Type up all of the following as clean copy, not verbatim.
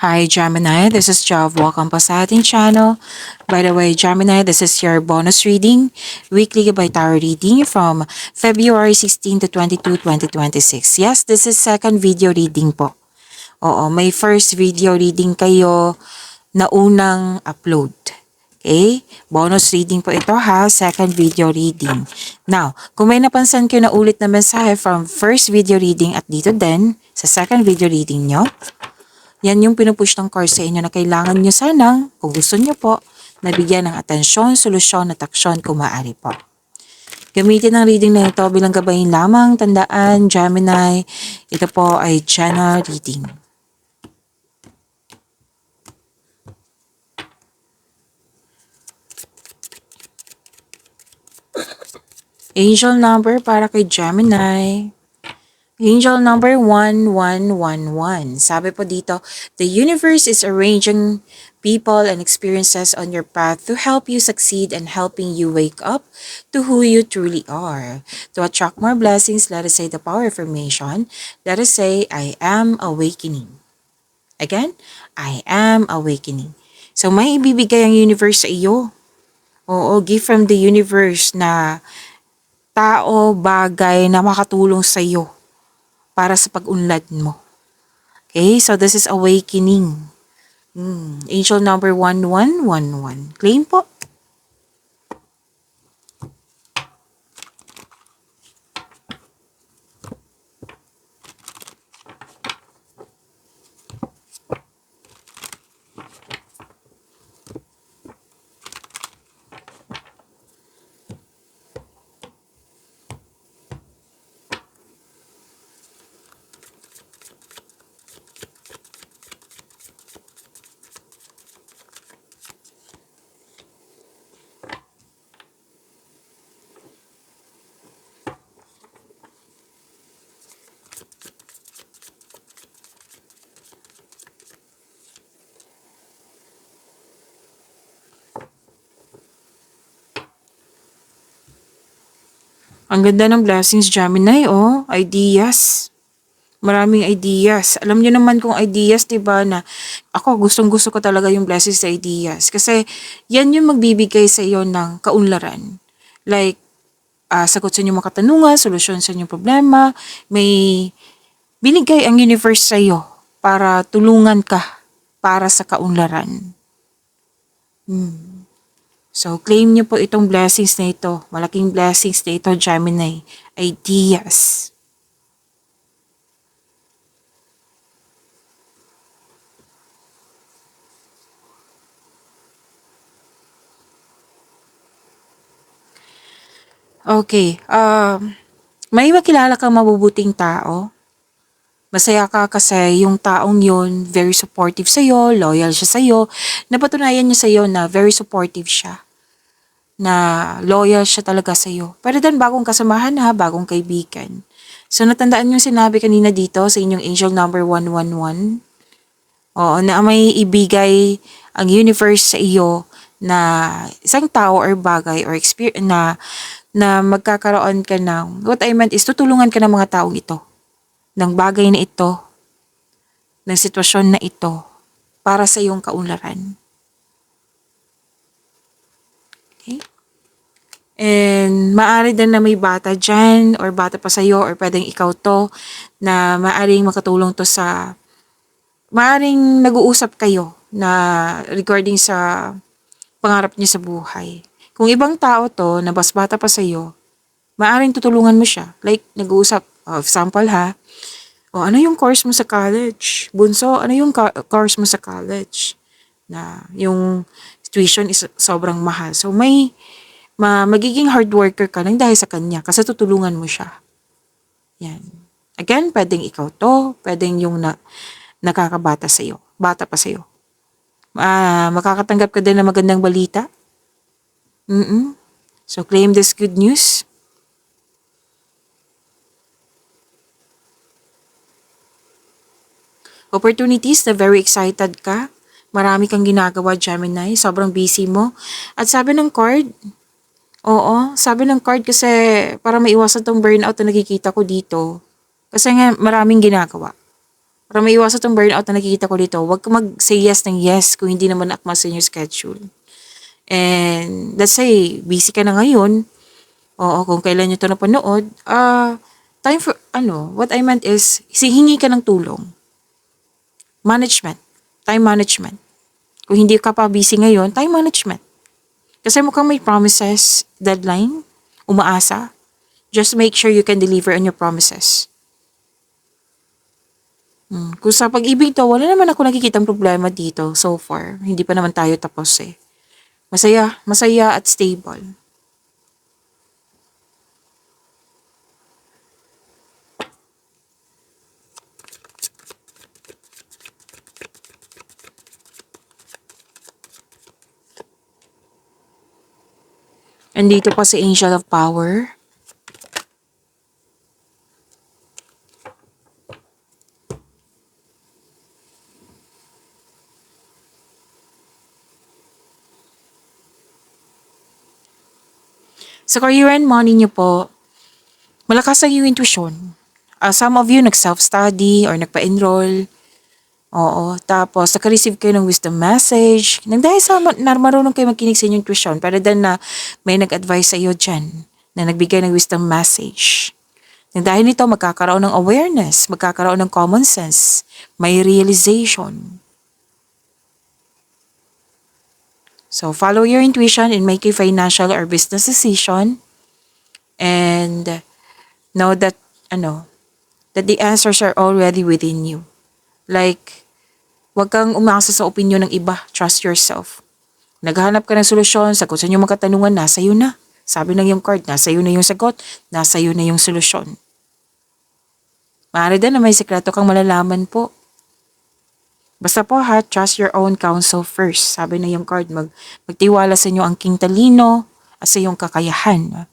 Hi Gemini, this is Jav. Welcome po sa ating channel. By the way, Gemini, this is your bonus reading, weekly by tarot reading from February 16 to 22, 2026. Yes, this is second video reading po. Oo, may first video reading kayo na unang upload. Okay? Bonus reading po ito ha, second video reading. Now, kung may napansin kayo na ulit na mensahe from first video reading at dito din, sa second video reading nyo, yan yung pinupush ng card sa inyo na kailangan nyo sanang, kung gusto nyo po, nabigyan ng atensyon, solusyon at aksyon kung maaari po. Gamitin ang reading na ito bilang gabayin lamang. Tandaan, Gemini, ito po ay general reading. Angel number para kay Gemini. Angel number 1111. Sabi po dito, the universe is arranging people and experiences on your path to help you succeed and helping you wake up to who you truly are. To attract more blessings, let us say the power of affirmation. Let us say, I am awakening. Again, I am awakening. So may ibibigay ang universe sa iyo. Oo, gift from the universe na tao, bagay na makatulong sa iyo para sa pag-unlad mo. Okay, so this is awakening. Angel number 1111. Claim po. Ang ganda ng blessings, Gemini, oh. Ideas. Maraming ideas. Alam niyo naman kung ideas, diba, na ako gustong-gusto ko talaga yung blessings sa ideas. Kasi yan yung magbibigay sa iyo ng kaunlaran. Like, sagot sa inyong mga katanungan, solusyon sa inyong problema, may binigay ang universe sa iyo para tulungan ka para sa kaunlaran. So, claim niyo po itong blessings na ito. Malaking blessings na ito, Gemini. Ideas. Okay. May makilala kang mabubuting tao. Masaya ka kasi yung taong yun, very supportive sa'yo, loyal siya sa'yo. Napatunayan niya sa'yo na very supportive siya. Na loyal siya talaga sa'yo. Pero then, bagong kasamahan ha, bagong kaibigan. So, natandaan yung sinabi kanina dito sa inyong angel number 111. Oo, na may ibigay ang universe sa iyo na isang tao or bagay or experience na magkakaroon ka ng, what I meant is tutulungan ka ng mga taong ito, ng bagay na ito, ng sitwasyon na ito, para sa iyong kaunlaran. Okay? And maaari din na may bata dyan, or bata pa sa'yo, or pwedeng ikaw to, na maaring makatulong to sa, maaring nag-uusap kayo na regarding sa pangarap niya sa buhay. Kung ibang tao to, na mas bata pa sa'yo, maaring tutulungan mo siya. Like, nag-uusap, example ha, o ano yung course mo sa college? Bunso, ano yung course mo sa college? Na yung tuition is sobrang mahal. So, magiging hard worker ka lang dahil sa kanya kasi tutulungan mo siya. Yan. Again, pwedeng ikaw to, pwedeng yung nakakabata sa'yo, bata pa sa'yo. Makakatanggap ka din ng magandang balita. So, claim this good news. Opportunities na very excited ka. Marami kang ginagawa, Gemini. Sobrang busy mo. At sabi ng card, sabi ng card kasi para maiwasan tong burnout na nakikita ko dito. Kasi nga maraming ginagawa. Para maiwasan tong burnout na nakikita ko dito, huwag ka mag-say yes ng yes kung hindi naman akma sa your schedule. And let's say, busy ka na ngayon, oo, kung kailan nyo ito napanood, time for, what I meant is, hingi ka ng tulong. Management. Time management. Kung hindi ka pa busy ngayon, time management. Kasi mukhang may promises, deadline, umaasa. Just make sure you can deliver on your promises. Kung sa pag-ibig to, wala naman ako nakikitang problema dito so far. Hindi pa naman tayo tapos eh. Masaya at stable. And dito pa si Angel of Power. Sa career and money niyo po, malakas ang iyong intuition. Some of you nag-self-study or nagpa-enroll. Oo. Tapos, naka-receive kayo ng wisdom message. Nang dahil sa marunong kayo magkinig sa inyong intuition, para din na may nag-advise sa iyo dyan na nagbigay ng wisdom message. Nang dahil nito, magkakaroon ng awareness, magkakaroon ng common sense, may realization. So, follow your intuition and make a financial or business decision. And know that, that the answers are already within you. Like, huwag kang umasa sa opinion ng iba. Trust yourself. Naghahanap ka ng solusyon, sagot sa inyong mga katanungan, nasa iyo na. Sabi ng iyong card, nasa iyo na yung sagot, nasa iyo na yung solusyon. Maaari din na may sekreto kang malalaman po. Basta po trust your own counsel first. Sabi ng iyong card, magtiwala sa inyo ang king talino at sa iyong kakayahan.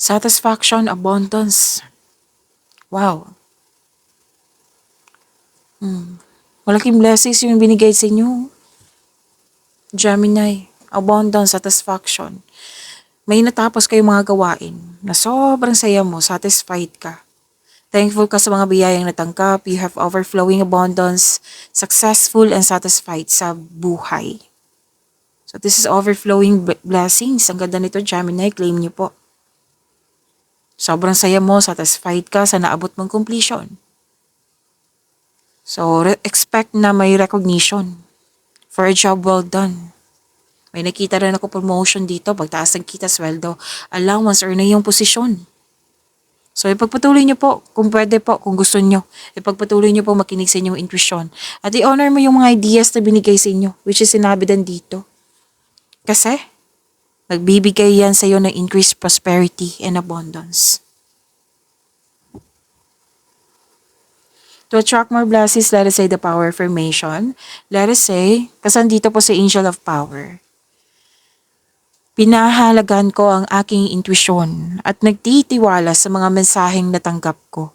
Satisfaction, abundance. Wow. Malaking blessings yung binigay sa inyo. Gemini, abundance, satisfaction. May natapos kayong mga gawain na sobrang saya mo, satisfied ka. Thankful ka sa mga biyayang natanggap, you have overflowing abundance, successful and satisfied sa buhay. So this is overflowing blessings. Ang ganda nito, Gemini, claim niyo po. Sobrang saya mo, satisfied ka sa naabot mong completion. So, expect na may recognition for a job well done. May nakita rin ako promotion dito, pagtaas ng kita, sweldo, allowance or na yung posisyon. So, ipagpatuloy niyo po, kung pwede po, kung gusto niyo. Ipagpatuloy niyo po makinig sa inyong intuition. At i-honor mo yung mga ideas na binigay sa inyo, which is sinabi din dito. Kasi, magbibigay yan sa iyo ng increased prosperity and abundance. To attract more blessings, let us say the power affirmation. Let us say, kasandito po si Angel of Power. Pinahalagan ko ang aking intuition at nagtitiwala sa mga mensaheng natanggap ko.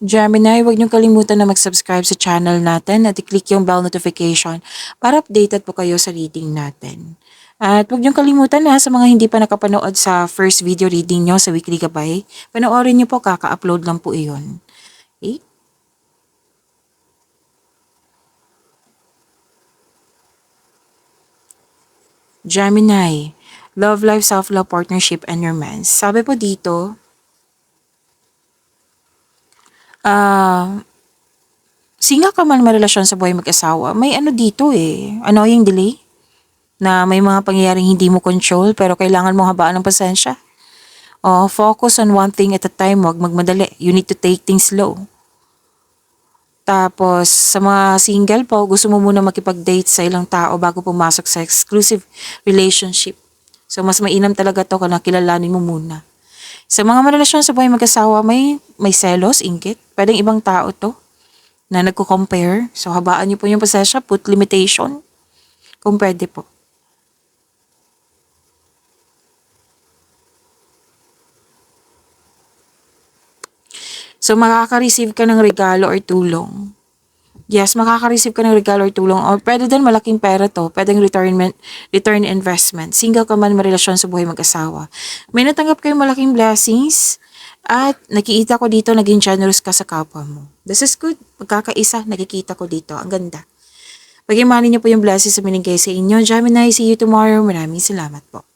Gemini, huwag niyong kalimutan na mag-subscribe sa channel natin at i-click yung bell notification para updated po kayo sa reading natin. At huwag niyong kalimutan na sa mga hindi pa nakapanood sa first video reading niyo sa Weekly Gabay, panoorin niyo po, kaka-upload lang po iyon. Okay? Gemini, love life, self-love, partnership, and romance. Sabi po dito, singa ka man may relasyon sa buhay mag-asawa, may dito annoying delay, na may mga pangyayaring hindi mo control pero kailangan mo habaan ng pasensya. Focus on one thing at a time, wag magmadali. You need to take things slow. Tapos, sa mga single po, gusto mo muna makipag-date sa ilang tao bago pumasok sa exclusive relationship. So, mas mainam talaga to kung kilalanin mo muna. Sa mga marelasyon sa buhay mag-asawa, may selos, inggit. Pwedeng ibang tao to na nagko-compare. So, habaan niyo po yung pasensya, put limitation kung pwede po. So, makaka-receive ka ng regalo or tulong. Yes, makaka-receive ka ng regalo or tulong. Or pwede din malaking pera to. Pwedeng return investment. Single ka man, marelasyon sa buhay mag-asawa. May natanggap kayong malaking blessings. At nakikita ko dito, naging generous ka sa kapwa mo. This is good. Magkakaisa, nakikita ko dito. Ang ganda. Pag-imanin niyo po yung blessings na binigay sa inyo. Gemini, see you tomorrow. Maraming salamat po.